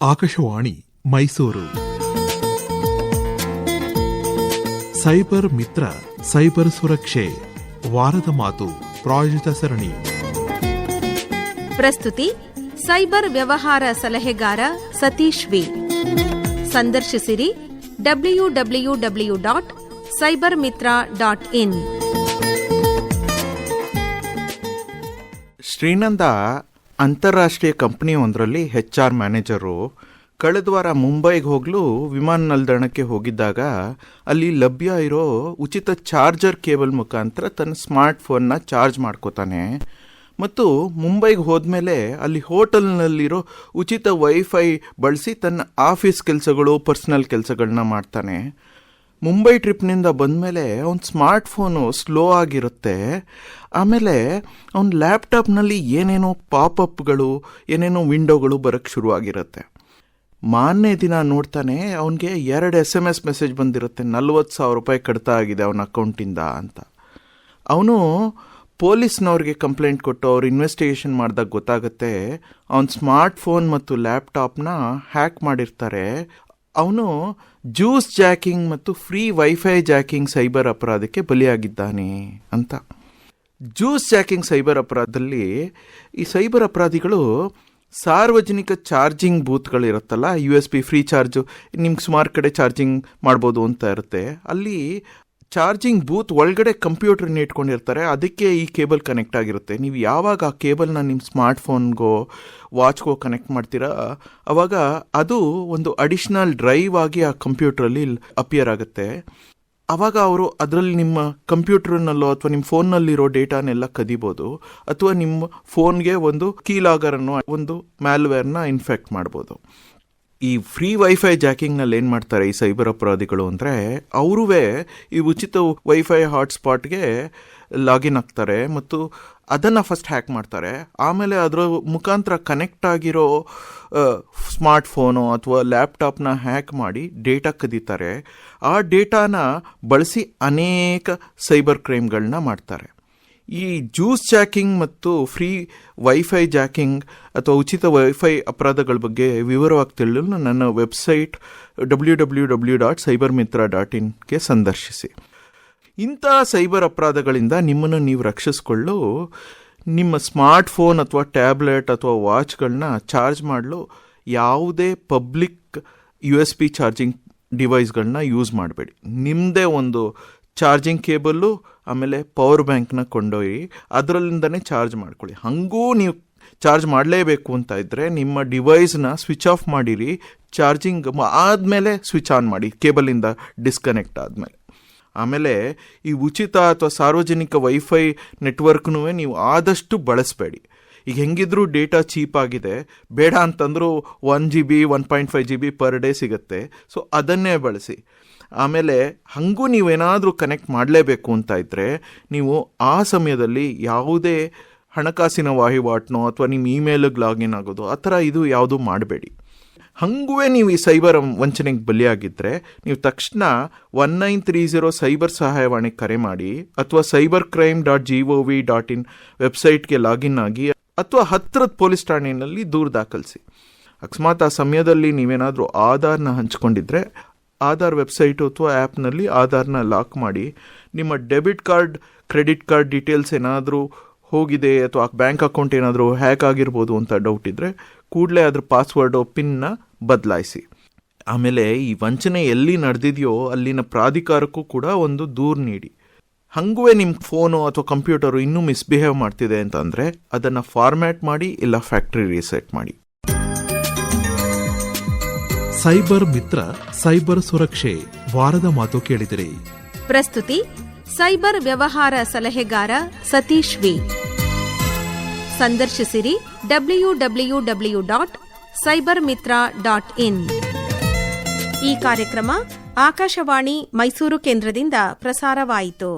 Akashvani Mysuru. Cyber ಮಿತ್ರ cyber ಸುರಕ್ಷೆ ವಾರದ ಮಾತು ಪ್ರಾಯೋಜಿತ ಸರಣಿ. ಪ್ರಸ್ತುತಿ ಸೈಬರ್ ವ್ಯವಹಾರ ಸಲಹೆಗಾರ ಸತೀಶ್ ವಿ. ಸಂದರ್ಶಿಸಿರಿ www.cybermitra.in. ಶ್ರೀನಂದ ಅಂತಾರಾಷ್ಟ್ರೀಯ ಕಂಪನಿಯೊಂದರಲ್ಲಿ HR ಮ್ಯಾನೇಜರು ಕಳೆದ ವಾರ ಮುಂಬೈಗೆ ಹೋಗಲು ವಿಮಾನ ನಿಲ್ದಾಣಕ್ಕೆ ಹೋಗಿದ್ದಾಗ ಅಲ್ಲಿ ಲಭ್ಯ ಇರೋ ಉಚಿತ ಚಾರ್ಜರ್ ಕೇಬಲ್ ಮುಖಾಂತರ ತನ್ನ ಸ್ಮಾರ್ಟ್ ಫೋನ್ನ ಚಾರ್ಜ್ ಮಾಡ್ಕೋತಾನೆ ಮತ್ತು ಮುಂಬೈಗೆ ಹೋದ್ಮೇಲೆ ಅಲ್ಲಿ ಹೋಟೆಲ್ನಲ್ಲಿರೋ ಉಚಿತ ವೈಫೈ ಬಳಸಿ ತನ್ನ ಆಫೀಸ್ ಕೆಲಸಗಳು ಪರ್ಸನಲ್ ಕೆಲಸಗಳನ್ನ ಮಾಡ್ತಾನೆ. ಮುಂಬೈ ಟ್ರಿಪ್ನಿಂದ ಬಂದಮೇಲೆ ಅವನ ಸ್ಮಾರ್ಟ್ ಫೋನು ಸ್ಲೋ ಆಗಿರುತ್ತೆ. ಆಮೇಲೆ ಅವನ ಲ್ಯಾಪ್ಟಾಪ್ನಲ್ಲಿ ಏನೇನೋ ಪಾಪಪ್ಗಳು ಏನೇನೋ ವಿಂಡೋಗಳು ಬರೋಕ್ಕೆ ಶುರುವಾಗಿರುತ್ತೆ. ಮಾರನೇ ದಿನ ನೋಡ್ತಾನೆ ಅವನಿಗೆ 2 SMS ಮೆಸೇಜ್ ಬಂದಿರುತ್ತೆ, 40,000 ರೂಪಾಯಿ ಕಡಿತ ಆಗಿದೆ ಅವನ ಅಕೌಂಟಿಂದ ಅಂತ. ಅವನು ಪೊಲೀಸ್ನವ್ರಿಗೆ ಕಂಪ್ಲೇಂಟ್ ಕೊಟ್ಟು ಅವ್ರು ಇನ್ವೆಸ್ಟಿಗೇಷನ್ ಮಾಡಿದಾಗ ಗೊತ್ತಾಗುತ್ತೆ ಅವನ ಸ್ಮಾರ್ಟ್ ಫೋನ್ ಮತ್ತು ಲ್ಯಾಪ್ಟಾಪ್ನ ಹ್ಯಾಕ್ ಮಾಡಿರ್ತಾರೆ. ಅವನು ಜ್ಯೂಸ್ ಜಾಕಿಂಗ್ ಮತ್ತು ಫ್ರೀ ವೈಫೈ ಜಾಕಿಂಗ್ ಸೈಬರ್ ಅಪರಾಧಕ್ಕೆ ಬಲಿಯಾಗಿದ್ದಾನೆ ಅಂತ. ಜ್ಯೂಸ್ ಜಾಕಿಂಗ್ ಸೈಬರ್ ಅಪರಾಧದಲ್ಲಿ ಈ ಸೈಬರ್ ಅಪರಾಧಿಗಳು ಸಾರ್ವಜನಿಕ ಚಾರ್ಜಿಂಗ್ ಬೂತ್ಗಳಿರುತ್ತಲ್ಲ, USB ಫ್ರೀ ಚಾರ್ಜು ನಿಮ್ಗೆ ಸುಮಾರು ಕಡೆ ಚಾರ್ಜಿಂಗ್ ಮಾಡ್ಬೋದು ಅಂತ ಇರುತ್ತೆ. ಅಲ್ಲಿ ಚಾರ್ಜಿಂಗ್ ಬೂತ್ ಒಳಗಡೆ ಕಂಪ್ಯೂಟರ್ನ ಇಟ್ಕೊಂಡಿರ್ತಾರೆ, ಅದಕ್ಕೆ ಈ ಕೇಬಲ್ ಕನೆಕ್ಟ್ ಆಗಿರುತ್ತೆ. ನೀವು ಯಾವಾಗ ಆ ಕೇಬಲ್ನ ನಿಮ್ಮ ಸ್ಮಾರ್ಟ್ ಫೋನ್ಗೋ ವಾಚ್ಗೋ ಕನೆಕ್ಟ್ ಮಾಡ್ತೀರಾ ಆವಾಗ ಅದು ಒಂದು ಅಡಿಷ್ನಲ್ ಡ್ರೈವ್ ಆಗಿ ಆ ಕಂಪ್ಯೂಟ್ರಲ್ಲಿ ಅಪಿಯರ್ ಆಗುತ್ತೆ. ಆವಾಗ ಅವರು ಅದರಲ್ಲಿ ನಿಮ್ಮ ಕಂಪ್ಯೂಟರ್ನಲ್ಲೋ ಅಥವಾ ನಿಮ್ಮ ಫೋನ್ನಲ್ಲಿರೋ ಡೇಟಾನೆಲ್ಲ ಕದಿಬೋದು ಅಥವಾ ನಿಮ್ಮ ಫೋನ್ಗೆ ಒಂದು ಕೀಲಾಗರ್ ಅನ್ನೋ ಒಂದು ಮ್ಯಾಲ್ವೇರ್ನ ಇನ್ಫೆಕ್ಟ್ ಮಾಡ್ಬೋದು. ಈ ಫ್ರೀ ವೈಫೈ ಜಾಕಿಂಗ್ನಲ್ಲಿ ಏನು ಮಾಡ್ತಾರೆ ಈ ಸೈಬರ್ ಅಪರಾಧಿಗಳು ಅಂದರೆ, ಅವರೂ ಈ ಉಚಿತ ವೈಫೈ ಹಾಟ್ಸ್ಪಾಟ್ಗೆ ಲಾಗಿನ್ ಆಗ್ತಾರೆ ಮತ್ತು ಅದನ್ನು ಫಸ್ಟ್ ಹ್ಯಾಕ್ ಮಾಡ್ತಾರೆ. ಆಮೇಲೆ ಅದರ ಮುಖಾಂತರ ಕನೆಕ್ಟ್ ಆಗಿರೋ ಸ್ಮಾರ್ಟ್ ಫೋನು ಅಥವಾ ಲ್ಯಾಪ್ಟಾಪ್ನ ಹ್ಯಾಕ್ ಮಾಡಿ ಡೇಟಾ ಕದೀತಾರೆ. ಆ ಡೇಟಾನ ಬಳಸಿ ಅನೇಕ ಸೈಬರ್ ಕ್ರೈಮ್ಗಳನ್ನ ಮಾಡ್ತಾರೆ. ಈ ಜ್ಯೂಸ್ ಜಾಕಿಂಗ್ ಮತ್ತು ಫ್ರೀ ವೈಫೈ ಜಾಕಿಂಗ್ ಅಥವಾ ಉಚಿತ ವೈಫೈ ಅಪರಾಧಗಳ ಬಗ್ಗೆ ವಿವರವಾಗಿ ತಿಳಿಯಲು ನನ್ನ ವೆಬ್ಸೈಟ್ www.cybermitra.in ಸಂದರ್ಶಿಸಿ. ಇಂಥ ಸೈಬರ್ ಅಪರಾಧಗಳಿಂದ ನಿಮ್ಮನ್ನು ನೀವು ರಕ್ಷಿಸಿಕೊಳ್ಳಲು ನಿಮ್ಮ ಸ್ಮಾರ್ಟ್ ಫೋನ್ ಅಥವಾ ಟ್ಯಾಬ್ಲೆಟ್ ಅಥವಾ ವಾಚ್ಗಳನ್ನ ಚಾರ್ಜ್ ಮಾಡಲು ಯಾವುದೇ ಪಬ್ಲಿಕ್ USB ಚಾರ್ಜಿಂಗ್ ಡಿವೈಸ್ಗಳನ್ನ ಯೂಸ್ ಮಾಡಬೇಡಿ. ನಿಮ್ಮದೇ ಒಂದು ಚಾರ್ಜಿಂಗ್ ಕೇಬಲ್ಲು ಆಮೇಲೆ ಪವರ್ ಬ್ಯಾಂಕ್ನ ಕೊಂಡೊಯ್ಯಿ, ಅದರಲ್ಲಿಂದನೇ ಚಾರ್ಜ್ ಮಾಡ್ಕೊಳ್ಳಿ. ಹಾಗೂ ನೀವು ಚಾರ್ಜ್ ಮಾಡಲೇಬೇಕು ಅಂತ ಇದ್ದರೆ ನಿಮ್ಮ ಡಿವೈಸ್ನ ಸ್ವಿಚ್ ಆಫ್ ಮಾಡಿರಿ, ಚಾರ್ಜಿಂಗ್ ಆದಮೇಲೆ ಸ್ವಿಚ್ ಆನ್ ಮಾಡಿ ಕೇಬಲಿಂದ ಡಿಸ್ಕನೆಕ್ಟ್ ಆದಮೇಲೆ. ಆಮೇಲೆ ಈ ಉಚಿತ ಅಥವಾ ಸಾರ್ವಜನಿಕ ವೈಫೈ ನೆಟ್ವರ್ಕ್ನೂ ನೀವು ಆದಷ್ಟು ಬಳಸಬೇಡಿ. ಈಗ ಹೆಂಗಿದ್ರೂ ಡೇಟಾ ಚೀಪ್ ಆಗಿದೆ, ಬೇಡ ಅಂತಂದರೂ 1 GB 1.5 GB ಪರ್ ಡೇ ಸಿಗುತ್ತೆ, ಸೊ ಅದನ್ನೇ ಬಳಸಿ. ಆಮೇಲೆ ಹಾಗೂ ನೀವೇನಾದರೂ ಕನೆಕ್ಟ್ ಮಾಡಲೇಬೇಕು ಅಂತ ಇದ್ದರೆ ನೀವು ಆ ಸಮಯದಲ್ಲಿ ಯಾವುದೇ ಹಣಕಾಸಿನ ವಹಿವಾಟನೋ ಅಥವಾ ನಿಮ್ಮ ಇಮೇಲಿಗೆ ಲಾಗಿನ್ ಆಗೋದು ಆ ಥರ ಇದು ಯಾವುದೂ ಮಾಡಬೇಡಿ. ಹಾಗೂ ನೀವು ಈ ಸೈಬರ್ ವಂಚನೆಗೆ ಬಲಿಯಾಗಿದ್ದರೆ ನೀವು ತಕ್ಷಣ 1930 ಸೈಬರ್ ಸಹಾಯವಾಣಿಗೆ ಕರೆ ಮಾಡಿ ಅಥವಾ cybercrime.gov.in ವೆಬ್ಸೈಟ್ಗೆ ಲಾಗಿನ್ ಆಗಿ ಅಥವಾ ಹತ್ತಿರದ ಪೊಲೀಸ್ ಠಾಣೆಯಲ್ಲಿ ದೂರು ದಾಖಲಿಸಿ. ಅಕಸ್ಮಾತ್ ಆ ಸಮಯದಲ್ಲಿ ನೀವೇನಾದರೂ ಆಧಾರ್ನ ಹಂಚ್ಕೊಂಡಿದ್ರೆ ಆಧಾರ್ ವೆಬ್ಸೈಟು ಅಥವಾ ಆ್ಯಪ್ನಲ್ಲಿ ಆಧಾರ್ನ ಲಾಕ್ ಮಾಡಿ. ನಿಮ್ಮ debit card credit card details ಏನಾದರೂ ಹೋಗಿದೆ ಅಥವಾ ಬ್ಯಾಂಕ್ ಅಕೌಂಟ್ ಏನಾದರೂ ಹ್ಯಾಕ್ ಆಗಿರ್ಬೋದು ಅಂತ ಡೌಟ್ ಇದ್ದರೆ ಕೂಡಲೇ ಅದ್ರ ಪಾಸ್ವರ್ಡು ಪಿನ್ನ ಬದಲಾಯಿಸಿ. ಆಮೇಲೆ ಈ ವಂಚನೆ ಎಲ್ಲಿ ನಡೆದಿದೆಯೋ ಅಲ್ಲಿನ ಪ್ರಾಧಿಕಾರಕ್ಕೂ ಕೂಡ ಒಂದು ದೂರು ನೀಡಿ. ಹಾಗೂ ನಿಮ್ಮ ಫೋನು ಅಥವಾ ಕಂಪ್ಯೂಟರು ಇನ್ನೂ ಮಿಸ್ಬಿಹೇವ್ ಮಾಡ್ತಿದೆ ಅಂತಂದರೆ ಅದನ್ನು ಫಾರ್ಮ್ಯಾಟ್ ಮಾಡಿ ಇಲ್ಲ ಫ್ಯಾಕ್ಟ್ರಿ ರೀಸೆಟ್ ಮಾಡಿ. ಸೈಬರ್ ಮಿತ್ರ ಸೈಬರ್ ಸುರಕ್ಷೆ ವಾರದ ಮಾತು ಕೇಳಿದಿರಿ. ಪ್ರಸ್ತುತಿ ಸೈಬರ್ ವ್ಯವಹಾರ ಸಲಹೆಗಾರ ಸತೀಶ್ ವಿ. ಸಂದರ್ಶಿಸಿರಿ www.cybermitra.in. ಈ ಕಾರ್ಯಕ್ರಮ ಆಕಾಶವಾಣಿ ಮೈಸೂರು ಕೇಂದ್ರದಿಂದ ಪ್ರಸಾರವಾಯಿತು.